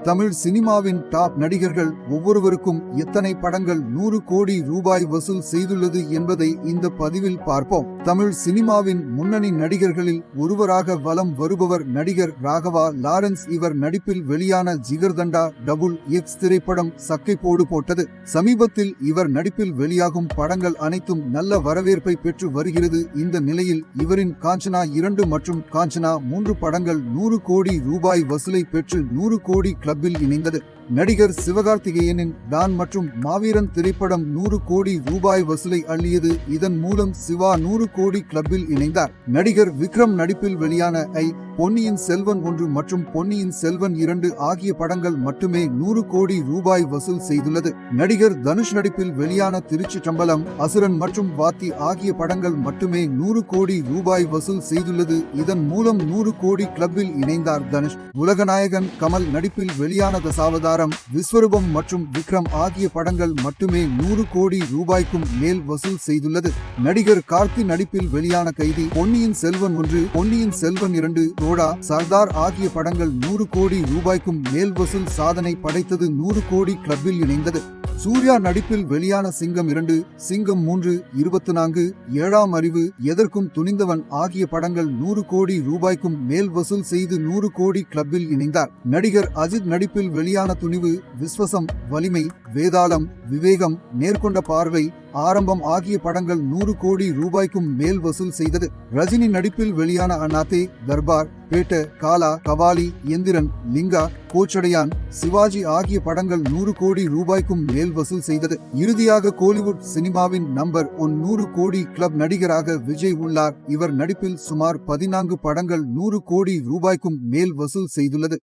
தமிழ் சினிமாவின் டாப் நடிகர்கள் ஒவ்வொருவருக்கும் எத்தனை படங்கள் 100 கோடி ரூபாய் வசூல் செய்துள்ளது என்பதை இந்த பதிவில் பார்ப்போம். தமிழ் சினிமாவின் முன்னணி நடிகர்களில் ஒருவராக வலம் வருபவர் நடிகர் ராகவா லாரன்ஸ். இவர் நடிப்பில் வெளியான ஜிகர்தண்டா XX திரைப்படம் சக்கை போடு போட்டது. சமீபத்தில் இவர் நடிப்பில் வெளியாகும் படங்கள் அனைத்தும் நல்ல வரவேற்பை பெற்று வருகிறது. இந்த நிலையில் இவரின் காஞ்சனா 2 மற்றும் காஞ்சனா 3 படங்கள் 100 கோடி ரூபாய் வசூலை பெற்று 100 கோடி கிளப்பில் இணைந்தது. நடிகர் சிவகார்த்திகேயனின் டான் மற்றும் மாவீரன் திரைப்படம் 100 கோடி ரூபாய் வசூலை அள்ளியது. இதன் மூலம் சிவா 100 கோடி கிளப்பில் இணைந்தார். நடிகர் விக்ரம் நடிப்பில் வெளியான பொன்னியின் செல்வன் 1 மற்றும் பொன்னியின் செல்வன் 2 ஆகிய படங்கள் மட்டுமே 100 கோடி ரூபாய் வசூல் செய்துள்ளது. நடிகர் தனுஷ் நடிப்பில் வெளியான திருச்சிற்றம்பலம், அசுரன் மற்றும் வாத்தி ஆகிய படங்கள் மட்டுமே 100 கோடி ரூபாய் வசூல் செய்துள்ளது. இதன் மூலம் 100 கோடி கிளப்பில் இணைந்தார் தனுஷ். உலகநாயகன் கமல் நடிப்பில் வெளியான தசாவதாரம், விஸ்வரூபம் மற்றும் விக்ரம் ஆகிய படங்கள் மட்டுமே 100 கோடி ரூபாய்க்கும் மேல் வசூல் செய்துள்ளது. நடிகர் கார்த்தி நடிப்பில் வெளியான கைதி, பொன்னியின் செல்வன் 1, பொன்னியின் செல்வன் 2, ரோடா, சர்தார் ஆகிய படங்கள் 100 கோடி ரூபாய்க்கும் மேல் வசூல் சாதனை படைத்தது. 100 கோடி கிளப்பில் இணைந்தது. சூர்யா நடிப்பில் வெளியான சிங்கம் 2, சிங்கம் 3, 24, 7ஆம் அறிவு, எதற்கும் துணிந்தவன் ஆகிய படங்கள் 100 கோடி ரூபாய்க்கும் மேல் வசூல் செய்து 100 கோடி கிளப்பில் இணைந்தார். நடிகர் அஜித் நடிப்பில் வெளியான துணிவு, விஸ்வசம், வலிமை, வேதாளம், விவேகம், நேர்கொண்ட பார்வை, ஆரம்பம் ஆகிய படங்கள் 100 கோடி ரூபாய்க்கும் மேல் வசூல் செய்தது. ரஜினி நடிப்பில் வெளியான அண்ணாத்தே, தர்பார், பேட்ட, காலா, கவாலி, எந்திரன், லிங்கா, கோச்சடையான், சிவாஜி ஆகிய படங்கள் 100 கோடி ரூபாய்க்கும் மேல் வசூல் செய்தது. இறுதியாக கோலிவுட் சினிமாவின் நம்பர் 100 கோடி கிளப் நடிகராக விஜய் உள்ளார். இவர் நடிப்பில் சுமார் 14 படங்கள் 100 கோடி ரூபாய்க்கும் மேல் வசூல் செய்துள்ளது.